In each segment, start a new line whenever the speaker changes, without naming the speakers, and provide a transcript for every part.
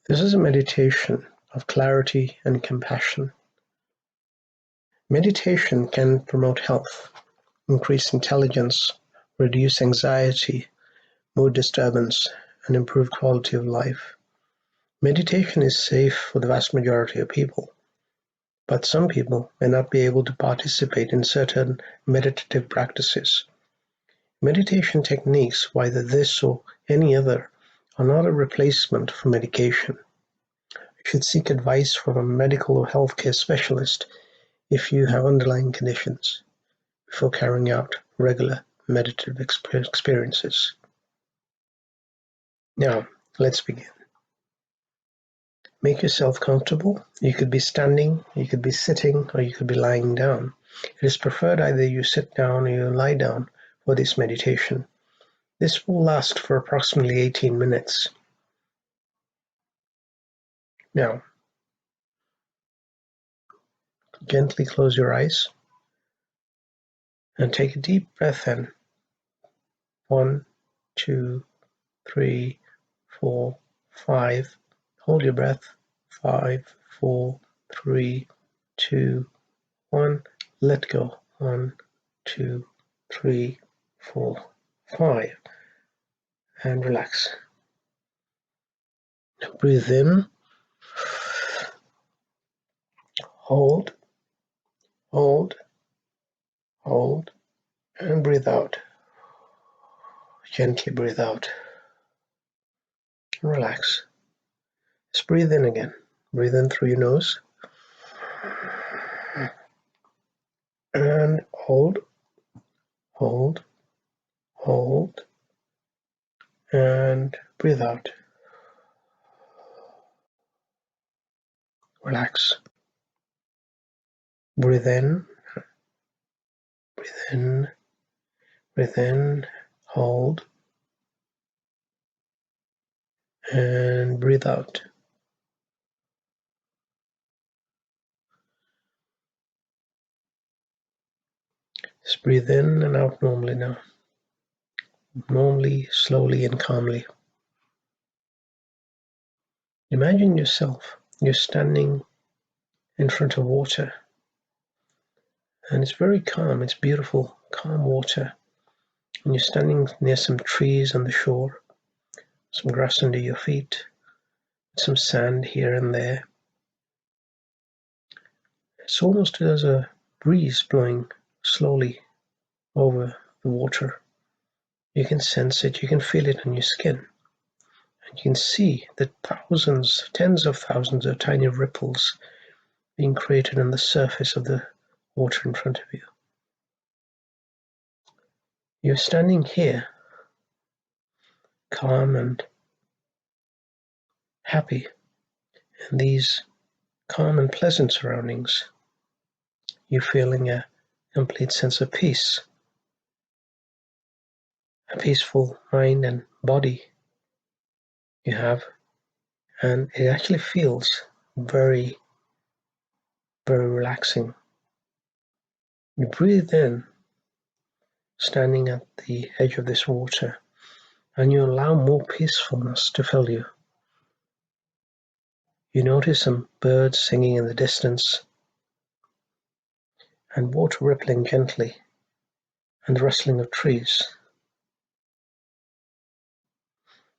This is a meditation of clarity and compassion. Meditation can promote health, increase intelligence, reduce anxiety, mood disturbance, and improve quality of life. Meditation is safe for the vast majority of people, but some people may not be able to participate in certain meditative practices. Meditation techniques, whether this or any other, are not a replacement for medication. You should seek advice from a medical or healthcare specialist if you have underlying conditions before carrying out regular meditative experiences. Now, let's begin. Make yourself comfortable. You could be standing, you could be sitting, or you could be lying down. It is preferred either you sit down or you lie down for this meditation. This will last for approximately 18 minutes. Now, gently close your eyes and take a deep breath in. 1, 2, 3, 4, 5. Hold your breath. 5, 4, 3, 2, 1. Let go. 1, 2, 3, 4, 5. And relax. Now breathe in. Hold, hold, hold, and breathe out. Gently breathe out. Relax. Just breathe in again. Breathe in through your nose. And hold, hold, hold, and breathe out. Relax. Breathe in, breathe in, breathe in, hold, and breathe out. Just breathe in and out normally now. Normally, slowly, and calmly. Imagine yourself. You're standing in front of water. And it's very calm. It's beautiful, calm water. And you're standing near some trees on the shore, some grass under your feet, some sand here and there. It's almost as a breeze blowing slowly over the water. You can sense it, you can feel it on your skin. And you can see the thousands, tens of thousands of tiny ripples being created on the surface of the water in front of you. You're standing here, calm and happy, in these calm and pleasant surroundings. You're feeling a complete sense of peace, a peaceful mind and body you have, and it actually feels very, very relaxing. You breathe in, standing at the edge of this water, and you allow more peacefulness to fill you. You notice some birds singing in the distance, and water rippling gently, and the rustling of trees.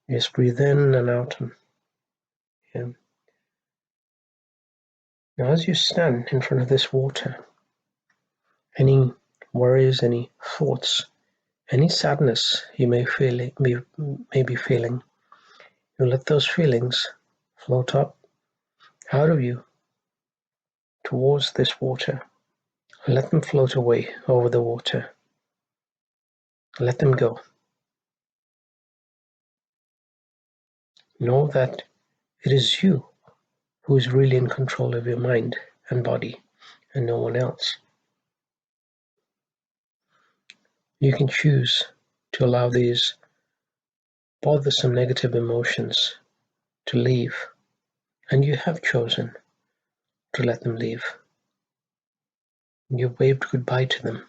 You just breathe in and out. And now as you stand in front of this water, any worries, any thoughts, any sadness you may be feeling, you let those feelings float up out of you towards this water. Let them float away over the water. Let them go. Know that it is you who is really in control of your mind and body, and no one else. You can choose to allow these bothersome negative emotions to leave, and you have chosen to let them leave. You've waved goodbye to them.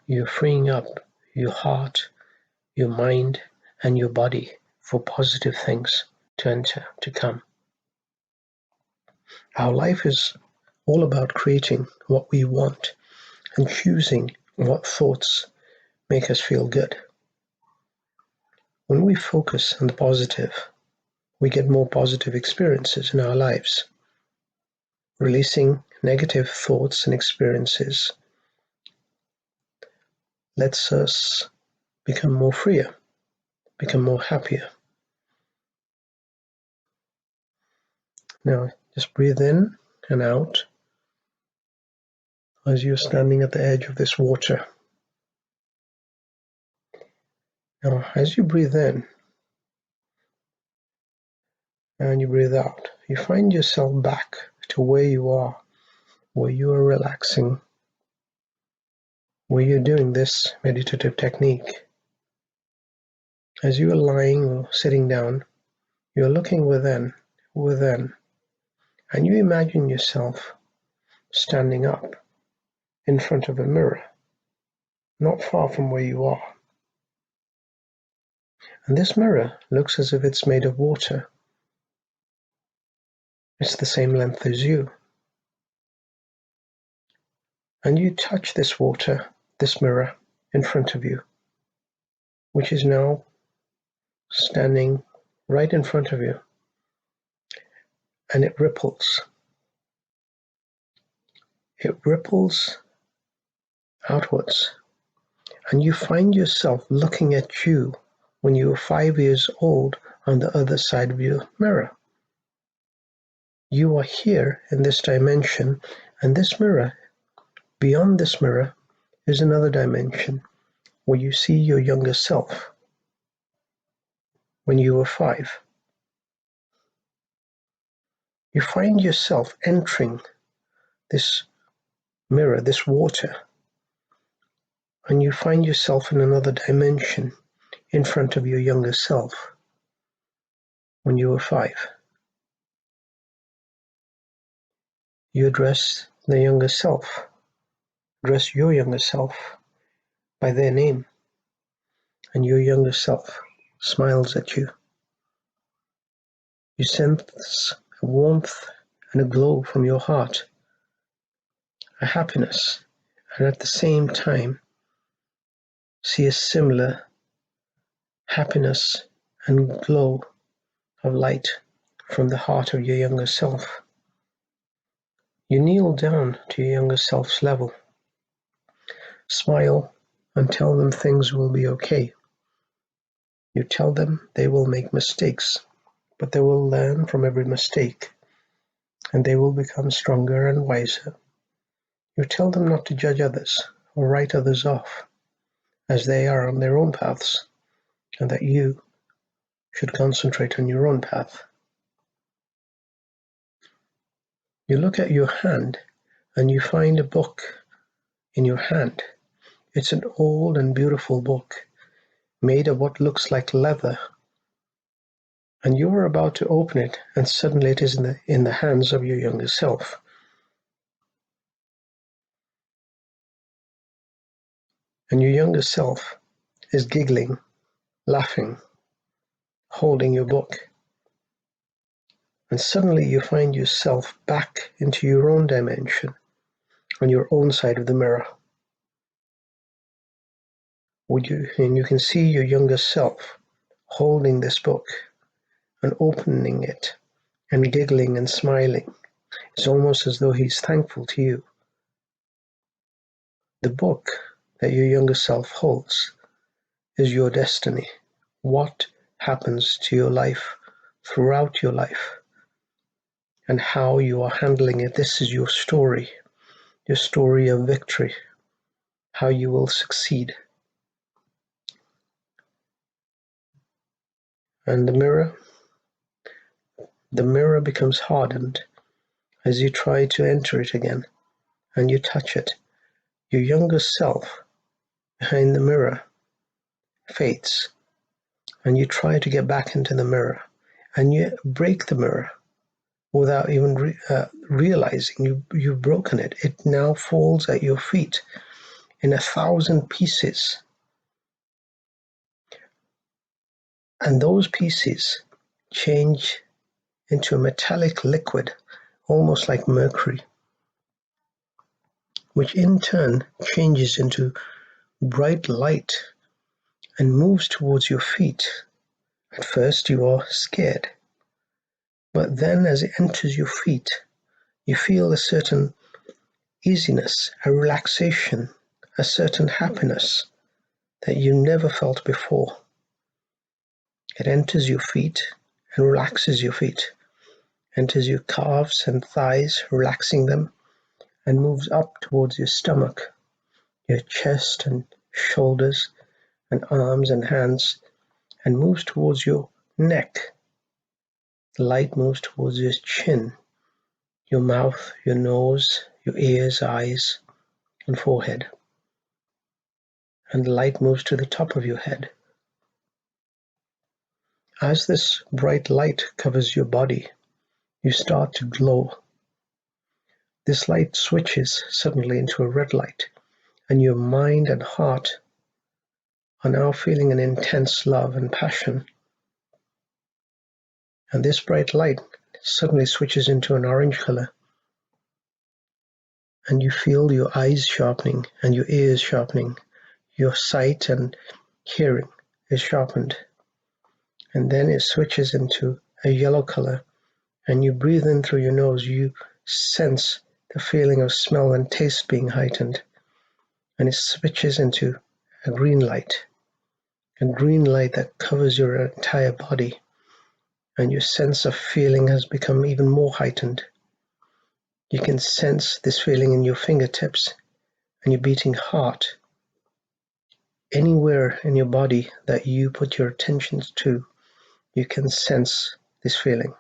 You're freeing up your heart, your mind, and your body for positive things to enter, to come. Our life is all about creating what we want and choosing what thoughts make us feel good. When we focus on the positive, we get more positive experiences in our lives. Releasing negative thoughts and experiences lets us become more freer, become more happier. Now, just breathe in and out as you're standing at the edge of this water. Now, as you breathe in and you breathe out, you find yourself back to where you are relaxing, where you're doing this meditative technique. As you are lying or sitting down, you're looking within, and you imagine yourself standing up in front of a mirror, not far from where you are. And this mirror looks as if it's made of water. It's the same length as you. And you touch this water, this mirror, in front of you, which is now standing right in front of you. And it ripples. It ripples outwards. And you find yourself looking at you when you were 5 years old on the other side of your mirror. You are here in this dimension, and this mirror, beyond this mirror, is another dimension where you see your younger self when you were 5. You find yourself entering this mirror, this water, and you find yourself in another dimension in front of your younger self when you were 5. You address the younger self, address your younger self by their name, and your younger self smiles at you. You sense a warmth and a glow from your heart, a happiness, and at the same time see a similar happiness and glow of light from the heart of your younger self. You kneel down to your younger self's level, smile, and tell them things will be okay. You tell them they will make mistakes, but they will learn from every mistake, and they will become stronger and wiser. You tell them not to judge others or write others off, as they are on their own paths, and that you should concentrate on your own path. You look at your hand, and you find a book in your hand. It's an old and beautiful book, made of what looks like leather, and you are about to open it, and suddenly it is in the hands of your younger self. And your younger self is giggling, laughing, holding your book. And suddenly you find yourself back into your own dimension, on your own side of the mirror. And you can see your younger self holding this book and opening it and giggling and smiling. It's almost as though he's thankful to you. The book that your younger self holds is your destiny. What happens to your life throughout your life and how you are handling it. This is your story of victory, how you will succeed. And the mirror becomes hardened as you try to enter it again and you touch it. Your younger self behind the mirror fades, and you try to get back into the mirror, and you break the mirror without even realizing you've broken it. It now falls at your feet in 1,000 pieces. And those pieces change into a metallic liquid, almost like mercury, which in turn changes into bright light and moves towards your feet. At first you are scared, but then as it enters your feet, you feel a certain easiness, a relaxation, a certain happiness that you never felt before. It enters your feet and relaxes your feet, enters your calves and thighs, relaxing them, and moves up towards your stomach, your chest and shoulders and arms and hands, and moves towards your neck. The light moves towards your chin, your mouth, your nose, your ears, eyes, and forehead. And the light moves to the top of your head. As this bright light covers your body, you start to glow. This light switches suddenly into a red light, and your mind and heart are now feeling an intense love and passion. And this bright light suddenly switches into an orange color, and you feel your eyes sharpening and your ears sharpening. Your sight and hearing is sharpened. And then it switches into a yellow color, and you breathe in through your nose. You sense the feeling of smell and taste being heightened, and it switches into a green light that covers your entire body, and your sense of feeling has become even more heightened. You can sense this feeling in your fingertips and your beating heart. Anywhere in your body that you put your attention to, you can sense this feeling.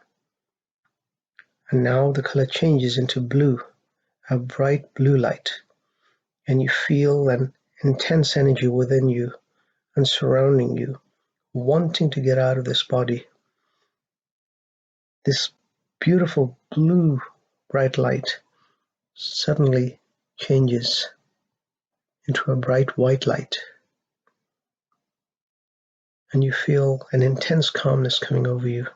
And now the color changes into blue, a bright blue light, and you feel an intense energy within you and surrounding you, wanting to get out of this body. This beautiful blue bright light suddenly changes into a bright white light, and you feel an intense calmness coming over you,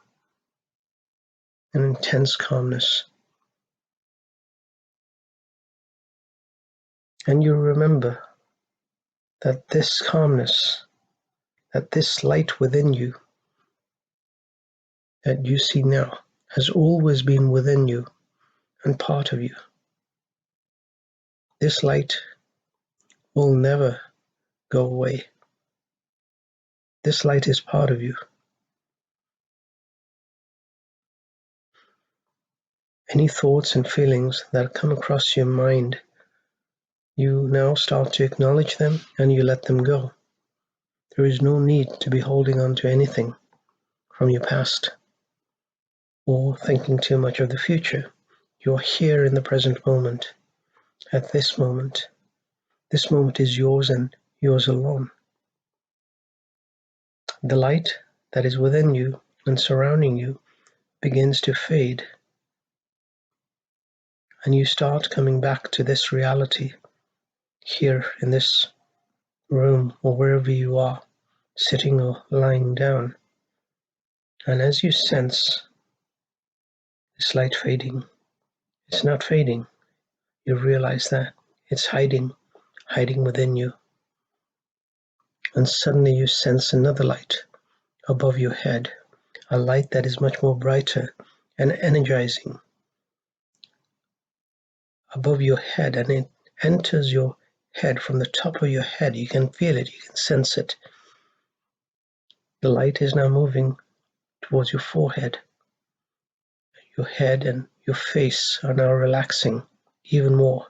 an intense calmness. And you remember that this calmness, that this light within you that you see now has always been within you and part of you. This light will never go away. This light is part of you. Any thoughts and feelings that come across your mind, you now start to acknowledge them and you let them go. There is no need to be holding on to anything from your past or thinking too much of the future. You are here in the present moment, at this moment. This moment is yours and yours alone. The light that is within you and surrounding you begins to fade, and you start coming back to this reality here in this room or wherever you are, sitting or lying down. And as you sense this light fading, it's not fading. You realize that it's hiding within you. And suddenly you sense another light above your head, a light that is much more brighter and energizing above your head, and it enters your head from the top of your head. You can feel it, you can sense it. The light is now moving towards your forehead. Your head and your face are now relaxing even more.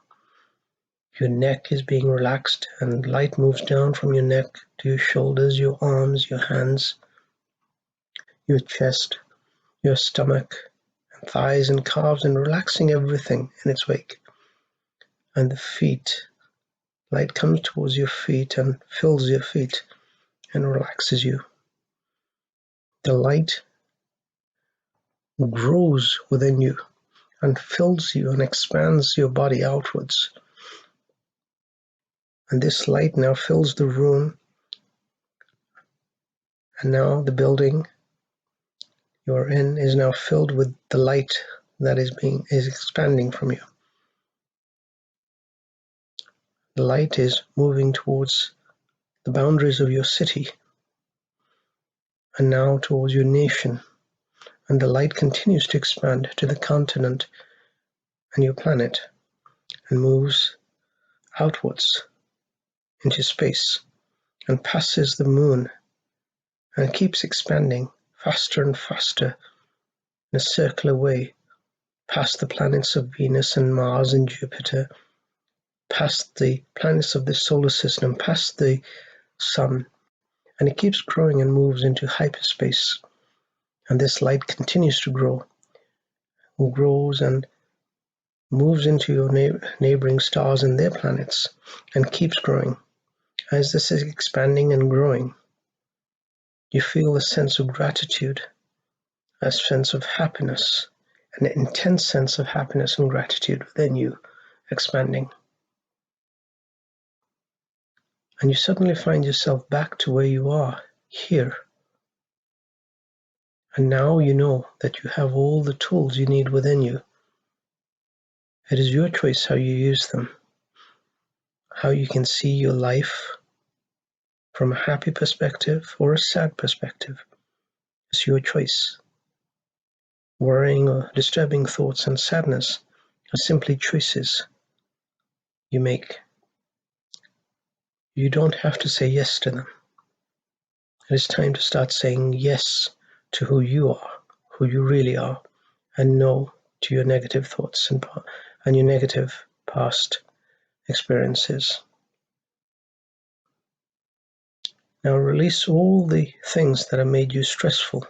Your neck is being relaxed, and light moves down from your neck to your shoulders, your arms, your hands, your chest, your stomach, and thighs and calves, and relaxing everything in its wake. And the feet, light comes towards your feet and fills your feet and relaxes you. The light grows within you and fills you and expands your body outwards. And this light now fills the room And now the building you're in is now filled with the light that is expanding from you. The light is moving towards the boundaries of your city and now towards your nation. And the light continues to expand to the continent and your planet and moves outwards into space and passes the moon and keeps expanding faster and faster in a circular way past the planets of Venus and Mars and Jupiter, past the planets of the solar system, past the sun, and it keeps growing and moves into hyperspace. And this light continues to grow, grows and moves into your neighboring stars and their planets, and keeps growing. As this is expanding and growing, you feel a sense of gratitude, a sense of happiness, an intense sense of happiness and gratitude within you expanding. And you suddenly find yourself back to where you are, here. And now you know that you have all the tools you need within you. It is your choice how you use them, how you can see your life from a happy perspective or a sad perspective. It's your choice. Worrying or disturbing thoughts and sadness are simply choices you make. You don't have to say yes to them. It is time to start saying yes to who you are, who you really are, and no to your negative thoughts and your negative past experiences. Now release all the things that have made you stressful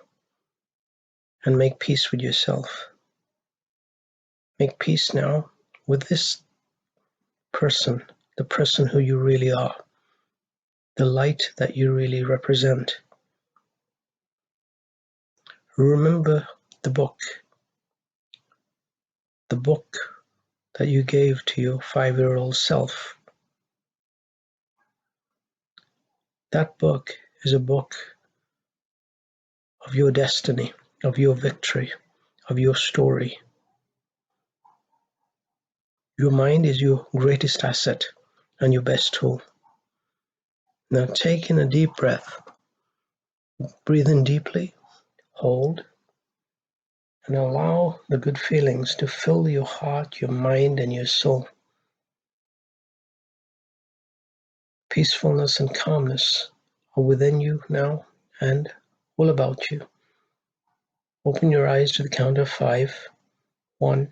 and make peace with yourself. Make peace now with this person, the person who you really are, the light that you really represent. Remember the book that you gave to your 5-year-old self. That book is a book of your destiny, of your victory, of your story. Your mind is your greatest asset and your best tool. Now take in a deep breath. Breathe in deeply, hold, and allow the good feelings to fill your heart, your mind, and your soul. Peacefulness and calmness are within you now and all about you. Open your eyes to the count of 5. 1,